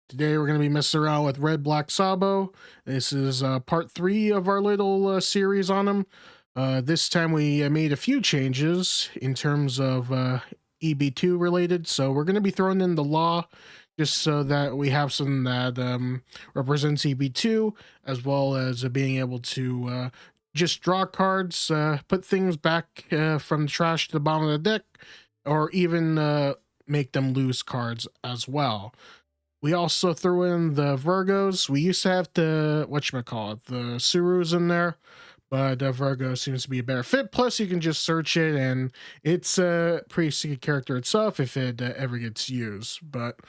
Today we're going to be messing around with Red Black Sabo. This is part 3 of our little series on him. This time we made a few changes in terms of EB-02 related, so we're going to be throwing in the law just so that we have something that represents EB-02, as well as being able to just draw cards, put things back from the trash to the bottom of the deck, or even make them lose cards as well. We also threw in the Virgos. We used to have the, whatchamacallit, the Surus in there, but Virgo seems to be a better fit. Plus, you can just search it, and it's a pretty sticky character itself if it ever gets used. But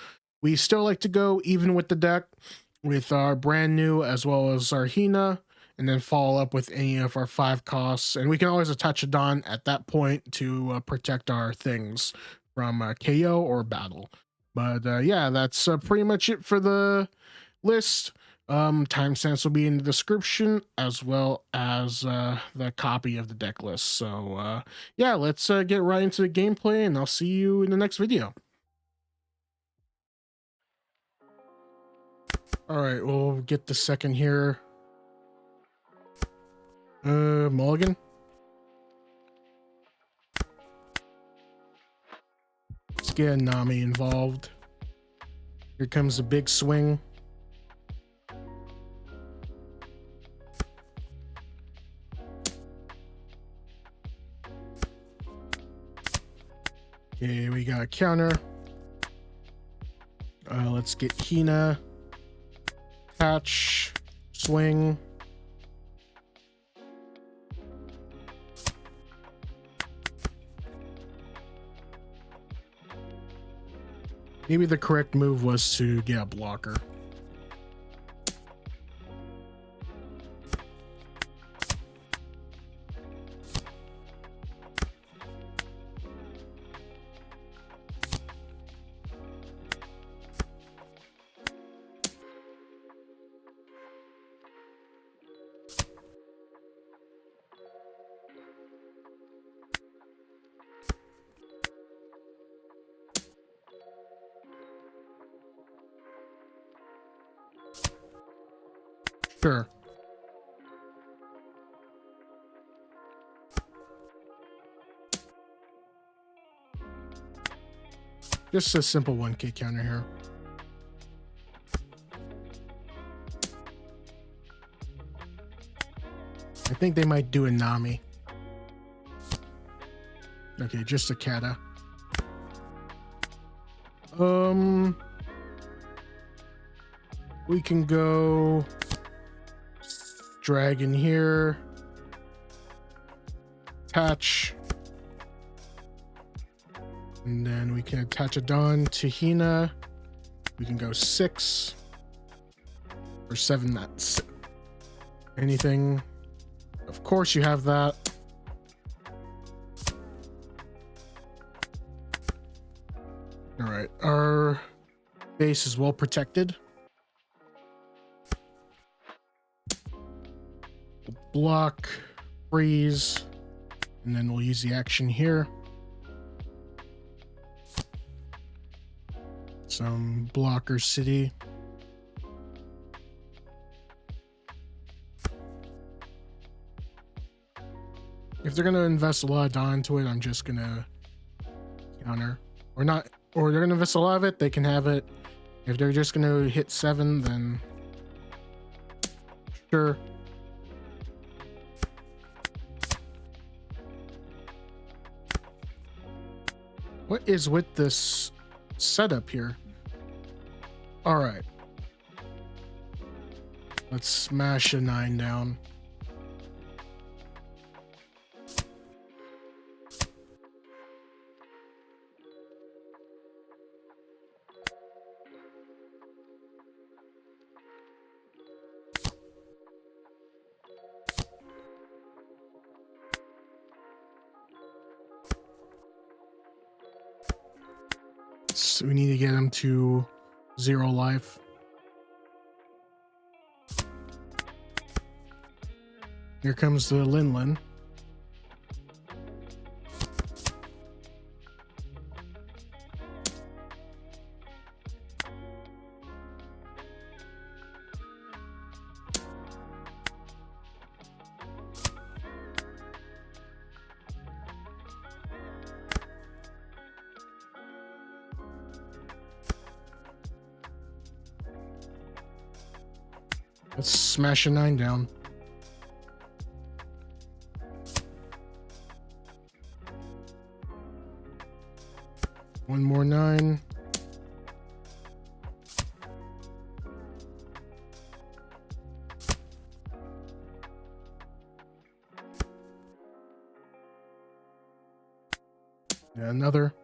we still like to go even with the deck, with our brand new as well as our Hina, and then follow up with any of our 5 costs. And we can always attach a Don at that point to protect our things from KO or battle. But yeah, that's pretty much it for the list. Timestamps will be in the description, as well as the copy of the deck list. So yeah, let's get right into the gameplay, and I'll see you in the next video. All right, we'll get the second here. Mulligan. Let's get Nami involved. Here comes the big swing. Okay, we got a counter. Let's get Hina. Attach. Swing. Maybe the correct move was to get a blocker. Sure. Just a simple 1K counter here. I think they might do a Nami. Okay, just a Kata. We can go Dragon here. Attach. And then we can attach a Dawn to Hina. We can go 6 or 7. That's anything. Of course you have that. All right, our base is well protected. Block, freeze, and then we'll use the action here. Some blocker city. If they're gonna invest a lot of Dawn into it, I'm just gonna counter. Or not, or they're gonna invest a lot of it, they can have it. If they're just gonna hit 7, then sure. What is with this setup here? All right. Let's smash a 9 down. So we need to get him to 0 life. Here comes the Linlin. Let's smash a 9 down. One more 9. And another.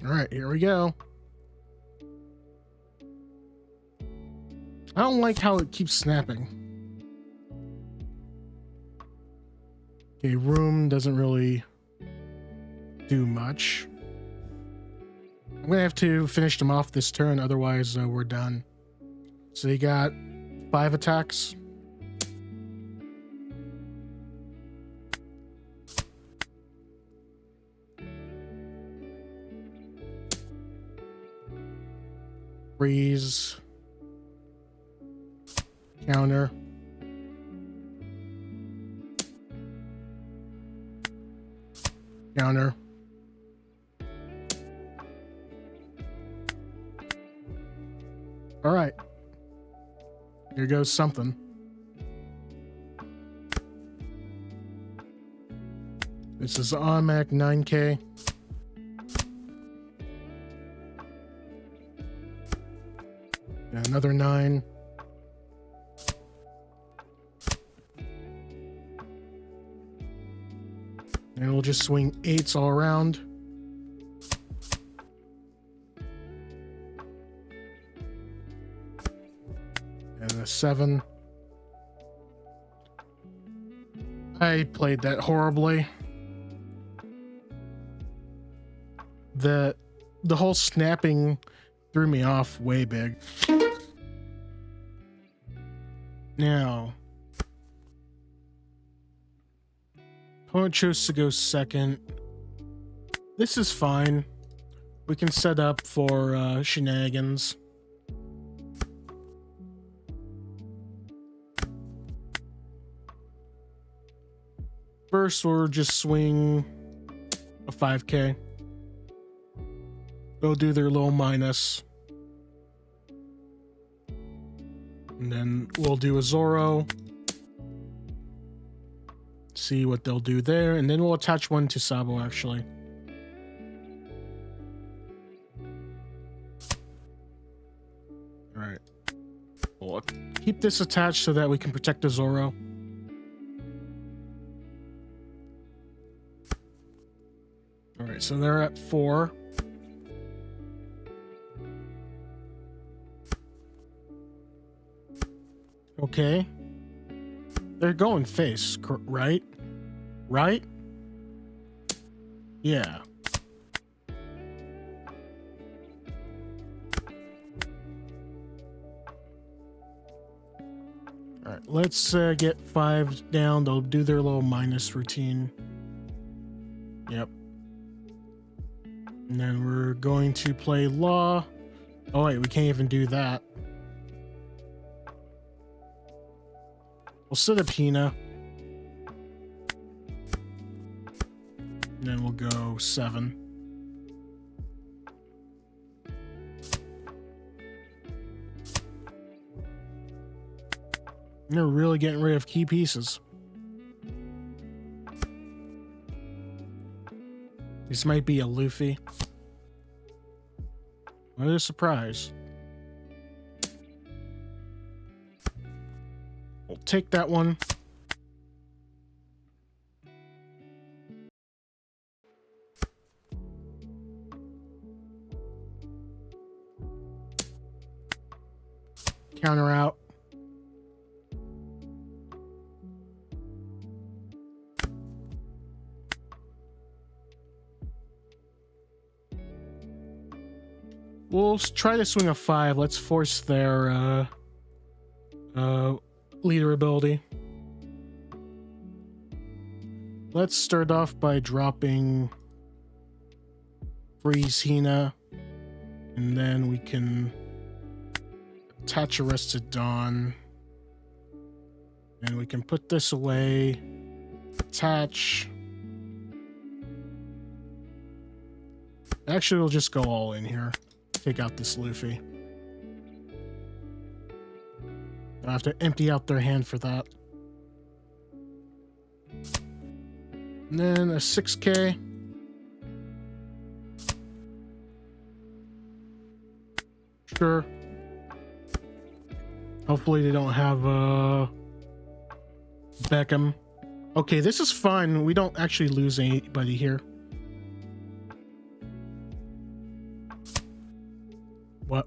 All right, here we go. I don't like how it keeps snapping. Okay, room doesn't really do much. I'm gonna have to finish them off this turn, otherwise we're done. So you got 5 attacks. Freeze. Counter. Counter. All right. Here goes something. This is automatic 9K. And another 9. And we'll just swing 8s all around. And a 7. I played that horribly. The whole snapping threw me off way big. Now, opponent chose to go second. This is fine. We can set up for shenanigans. First, we'll just swing a 5K. They'll do their little minus. And then we'll do a Zoro. See what they'll do there. And then we'll attach one to Sabo, actually. Alright. We'll keep this attached so that we can protect the Zoro. Alright, so they're at 4. Okay. They're going face, right? Right? Yeah. Alright, let's get 5 down. They'll do their little minus routine. Yep. And then we're going to play Law. Oh wait, we can't even do that. We'll set up Hina. And then we'll go 7. They're really getting rid of key pieces. This might be a Luffy. What a surprise. We'll take that one. Counter out. We'll try to swing a 5. Let's force their leader ability. Let's start off by dropping Freeze Hina, and then we can attach Arrested Dawn, and we can put this away, attach. Actually, we'll just go all in here. Take out this Luffy. I'll have to empty out their hand for that. And then a 6K. Sure. Hopefully they don't have Beckham. Okay, this is fun. We don't actually lose anybody here.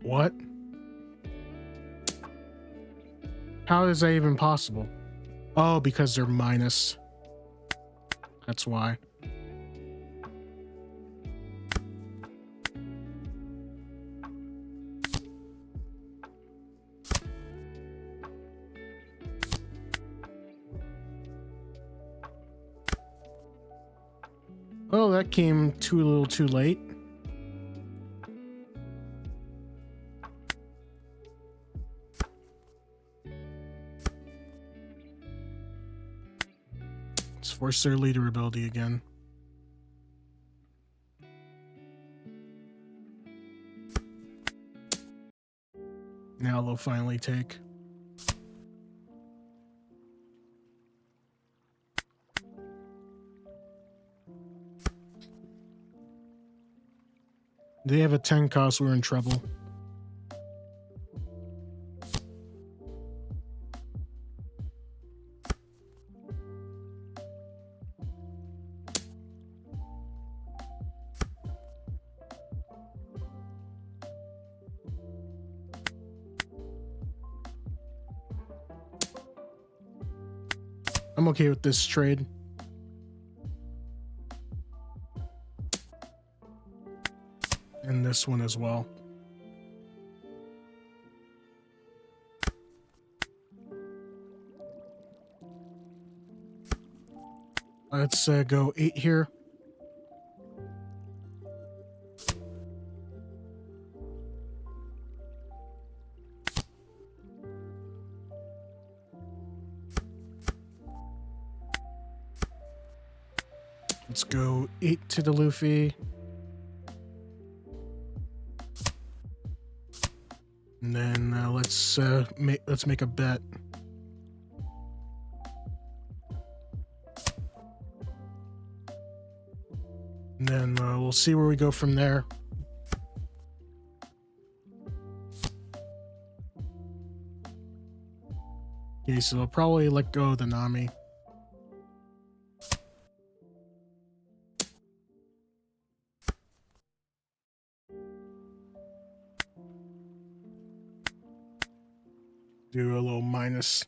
What? How is that even possible? Oh, because they're minus. That's why. Oh, that came a little too late. Let's force their leader ability again. Now they'll finally take. They have a 10 cost, we're in trouble. I'm okay with this trade. And this one as well. Let's go 8 here. Let's go 8 to the Luffy. And then let's make a bet. And then we'll see where we go from there. Okay, so I'll probably let go of the Nami. Do a little minus.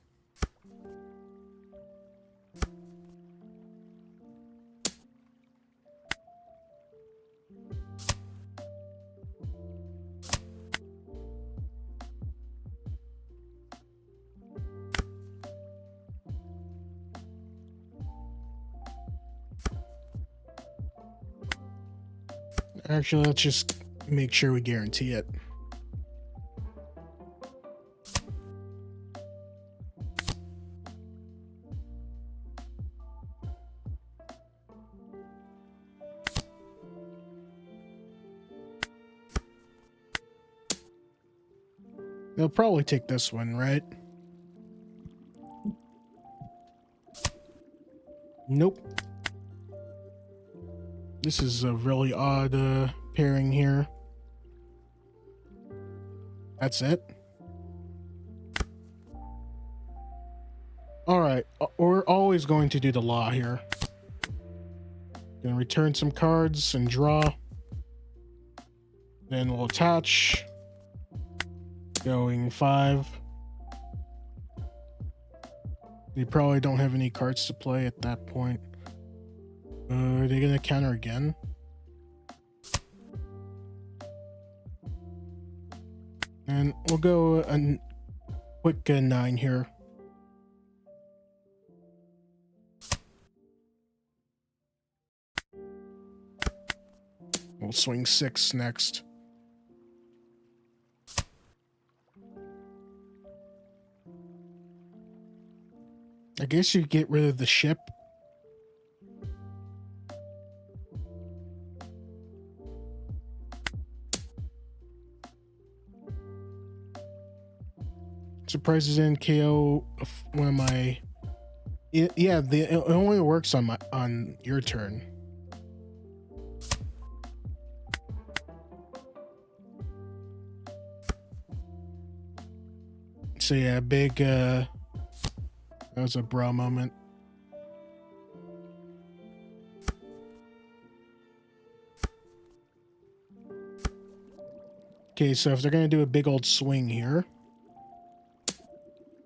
Actually, let's just make sure we guarantee it. They'll probably take this one, right? Nope. This is a really odd pairing here. That's it. Alright, we're always going to do the law here. Gonna return some cards and draw. Then we'll attach. Going 5. They probably don't have any cards to play at that point. Are they gonna counter again? And we'll go a quick 9 here. We'll swing 6 next. I guess you get rid of the ship. Surprises in KO one of my. Yeah, it only works on your turn. So yeah, big. That was a bra moment. Okay, so if they're gonna do a big old swing here,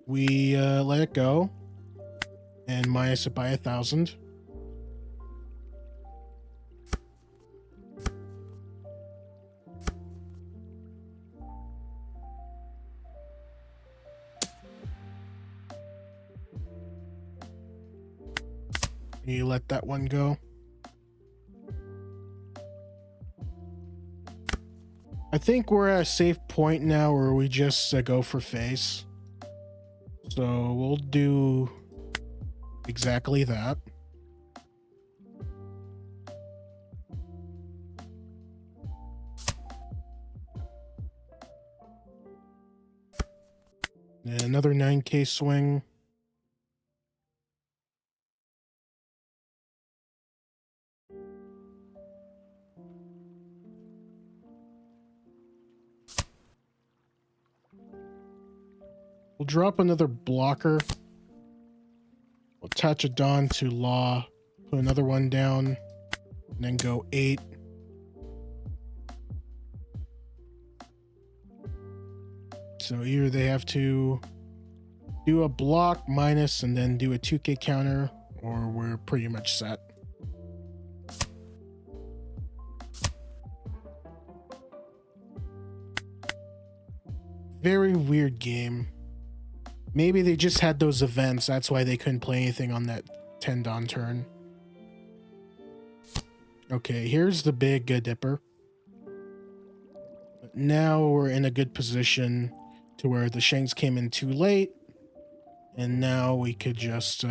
we let it go and minus it by 1,000. You let that one go. I think we're at a safe point now where we just go for face. So we'll do exactly that. And another 9K swing. We'll drop another blocker. We'll attach a Dawn to Law, put another one down, and then go 8. So either they have to do a block minus and then do a 2K counter, or we're pretty much set. Very weird game. Maybe they just had those events. That's why they couldn't play anything on that 10 Dawn turn. Okay, here's the big dipper. But now we're in a good position to where the Shanks came in too late. And now we could just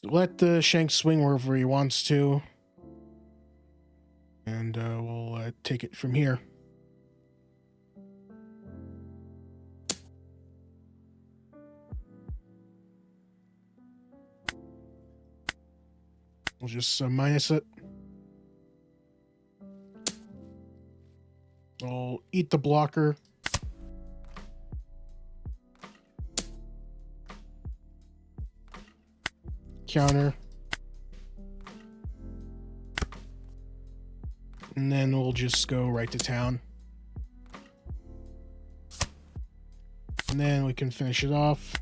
let the Shanks swing wherever he wants to. And we'll take it from here. We'll just minus it. I'll eat the blocker. Counter. And then we'll just go right to town. And then we can finish it off.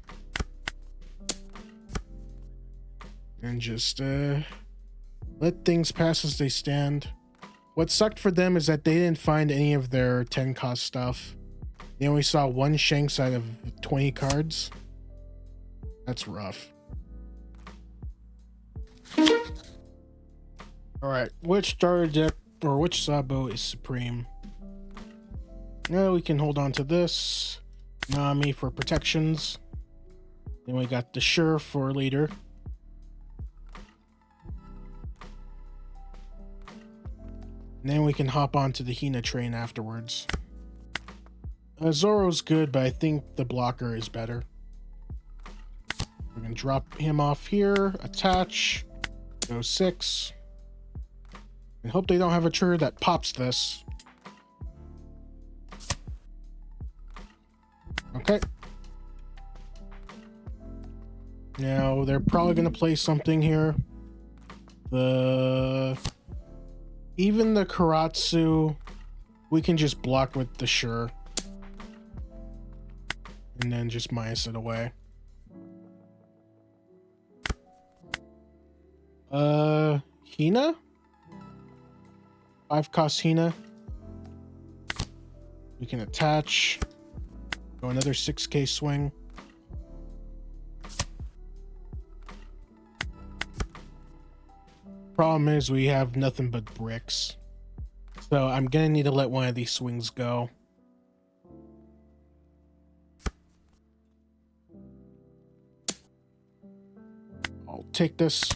And just let things pass as they stand. What sucked for them is that they didn't find any of their 10 cost stuff. They only saw 1 Shanks out of 20 cards. That's rough. Alright, which starter deck or which Sabo is supreme? Now we can hold on to this. Nami for protections. Then we got the Sure for leader. And then we can hop onto the Hina train afterwards. Zoro's good, but I think the blocker is better. We're going to drop him off here, attach, go 6. And hope they don't have a trigger that pops this. Okay. Now, they're probably going to play something here. Even the Karatsu, we can just block with the Sure. And then just minus it away. Hina? 5 cost Hina. We can attach. Go another 6K swing. Problem is we have nothing but bricks. So I'm gonna need to let one of these swings go. I'll take this.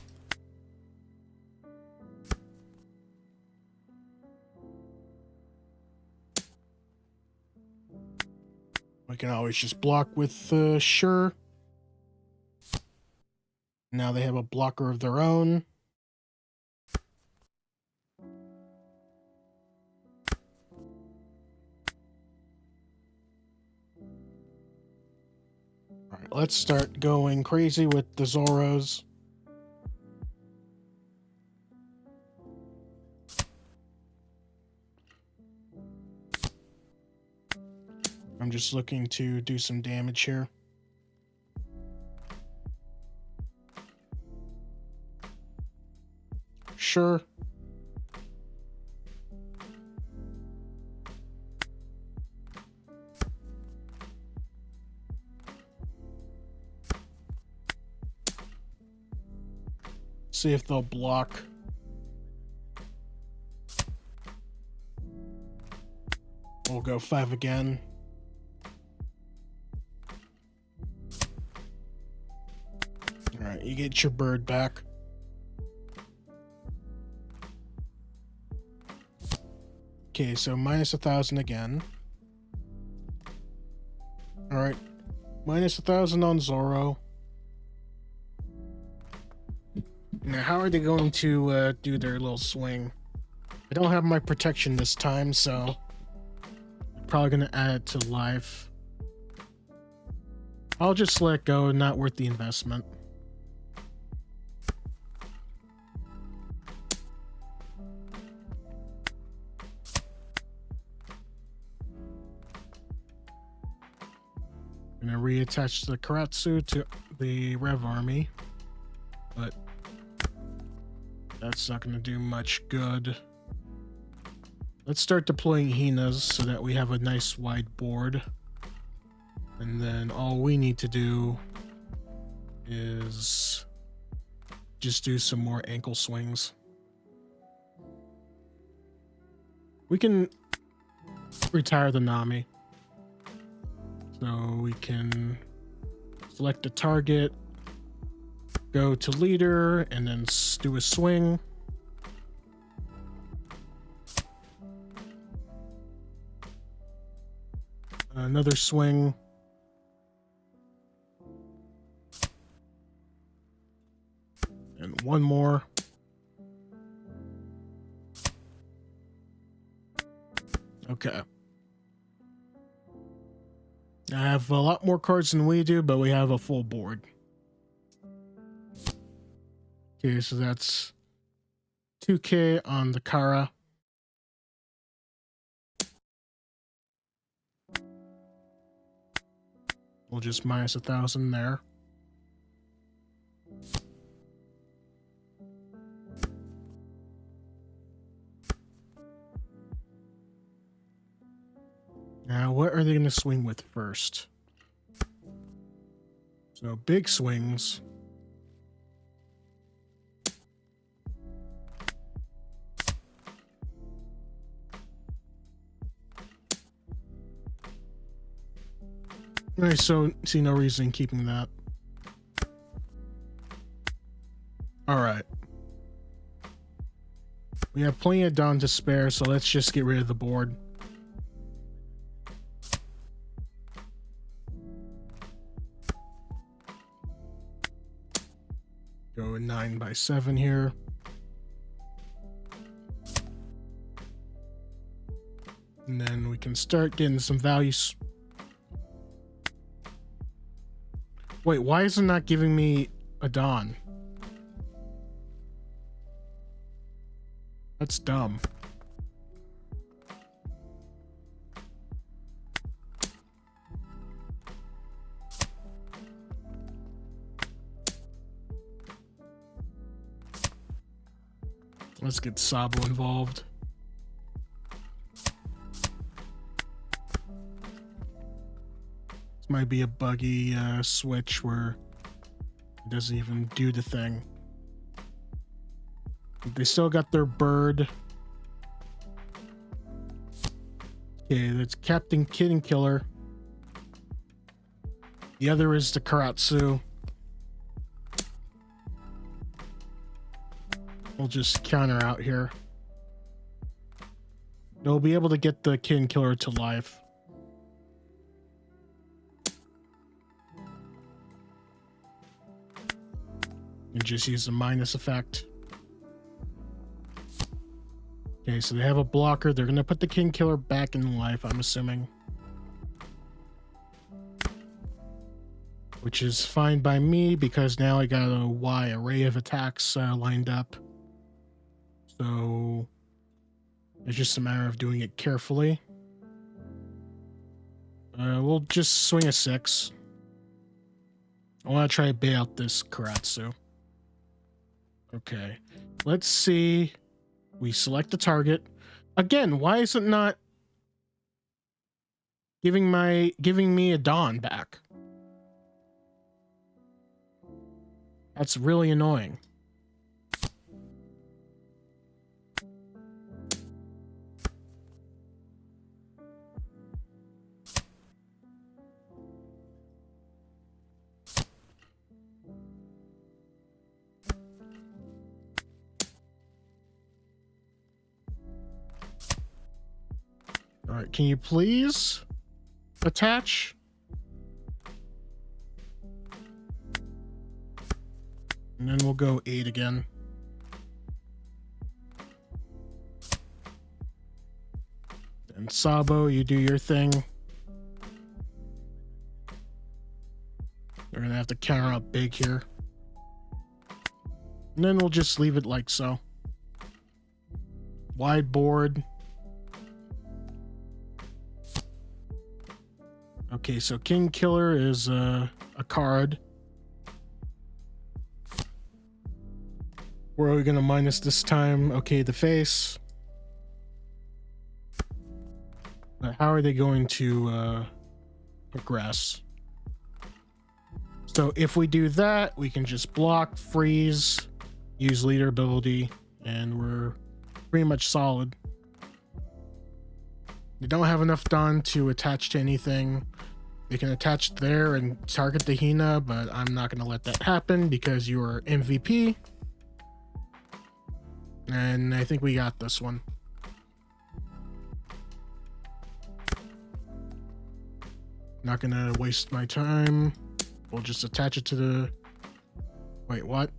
We can always just block with sure. Now they have a blocker of their own. All right, let's start going crazy with the Zoros. I'm just looking to do some damage here. Sure. See if they'll block. We'll go 5 again. All right, you get your bird back. Okay, so minus 1,000 again. All right, minus 1,000 on Zoro. Now, how are they going to do their little swing? I don't have my protection this time, so I'm probably going to add it to life. I'll just let go, not worth the investment. I'm going to reattach the Karatsu to the Rev Army, but that's not going to do much good. Let's start deploying Hinas so that we have a nice wide board. And then all we need to do is just do some more ankle swings. We can retire the Nami. So we can select a target, go to leader, and then do a swing. Another swing. And one more. Okay. I have a lot more cards than we do, but we have a full board. Okay, so that's 2K on the Kara. We'll just minus 1,000 there. Now, what are they going to swing with first? So, big swings. I see no reason in keeping that. Alright. We have plenty of Dawn to spare, so let's just get rid of the board. Go 9x7 here. And then we can start getting some values. Wait, why is it not giving me a Dawn? That's dumb. Let's get Sabo involved. might be a buggy switch where it doesn't even do the thing. They still got their bird. Okay, that's Captain Kid and Killer. The other is the Karatsu. We'll just counter out here. They'll be able to get the Kid and Killer to life. And just use the minus effect. Okay, so they have a blocker. They're going to put the King Killer back in life, I'm assuming. Which is fine by me because now I got a Y array of attacks lined up. So it's just a matter of doing it carefully. We'll just swing a 6. I want to try to bait out this Karatsu. Okay, let's see. We select the target. Again, why is it not giving me a Dawn back? That's really annoying. All right, can you please attach? And then we'll go 8 again. And Sabo, you do your thing. We're gonna have to counter out big here. And then we'll just leave it like so. Wide board. Okay, so King Killer is a card. Where are we gonna minus this time? Okay, the face. But how are they going to progress? So if we do that, we can just block, freeze, use leader ability, and we're pretty much solid. They don't have enough Dawn to attach to anything. They can attach there and target the Hina, but I'm not going to let that happen because you are MVP. And I think we got this one. Not going to waste my time. We'll just attach it to the... Wait, what?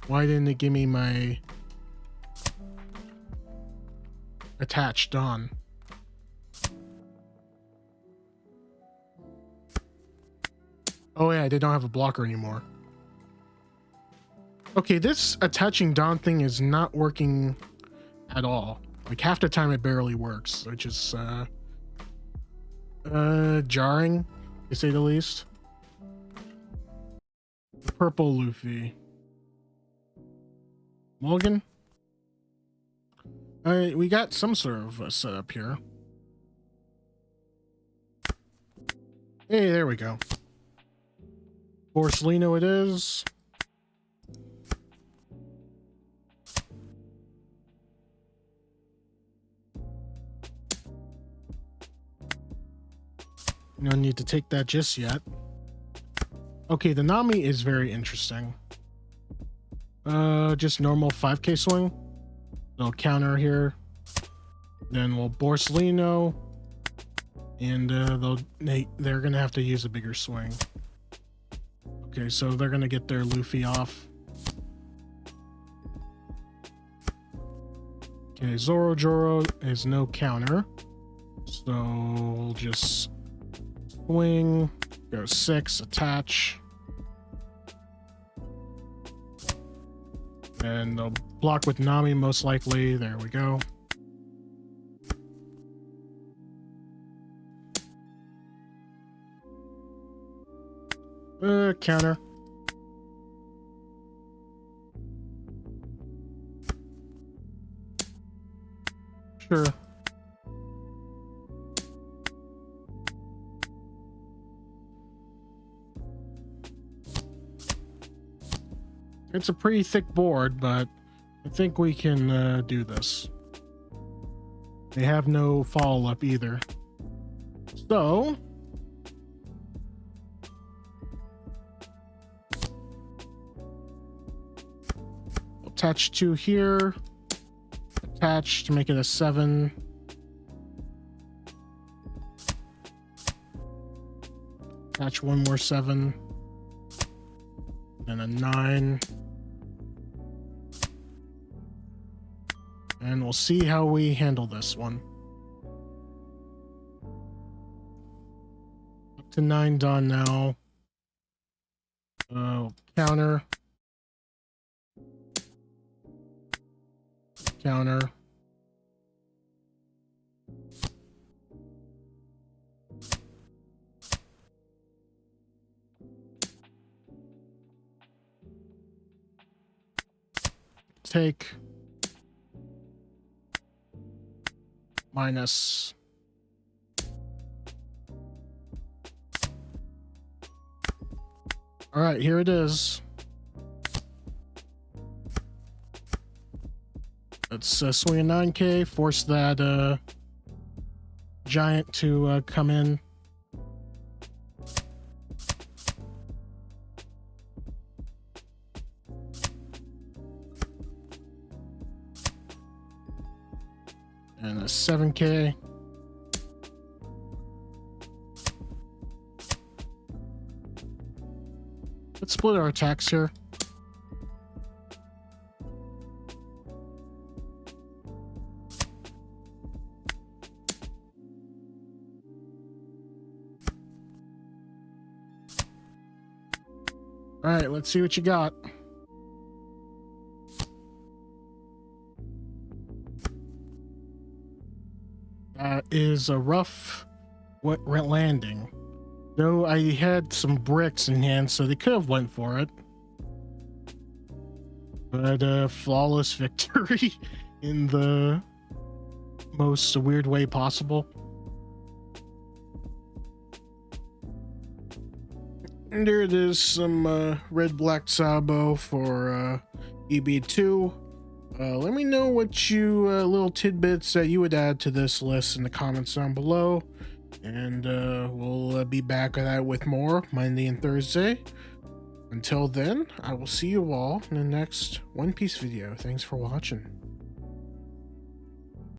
Why didn't it give me my attached Dawn? Oh yeah, they don't have a blocker anymore. Okay, this attaching Dawn thing is not working at all. Like half the time it barely works, which is jarring, to say the least. Purple Luffy. Mulligan? Alright, we got some sort of setup here. Hey, there we go. Borsalino it is. No need to take that just yet. Okay, the Nami is very interesting. Just normal 5k swing. They'll counter here. Then we'll Borsalino. And they're gonna have to use a bigger swing. Okay, so they're gonna get their Luffy off. Okay, Zoro is no counter. So we'll just swing, go 6, attach. And they'll block with Nami most likely. There we go. Counter. Sure. It's a pretty thick board, but I think we can do this. They have no follow-up either. So attach 2 here, attach to make it a 7. Attach 1 more 7, and a 9. And we'll see how we handle this one. Up to 9 done now. Counter. Counter. Take. Minus. All right, here it is. Let's swing a 9K, force that giant to come in. And a 7K. Let's split our attacks here. All right, let's see what you got. That is a rough landing. Though I had some bricks in hand, so they could have went for it. But flawless victory in the most weird way possible. And there it is, some red black Sabo for EB-02. Let me know what you little tidbits that you would add to this list in the comments down below. And we'll be back with more Monday and Thursday. Until then, I will see you all in the next One Piece video. Thanks for watching.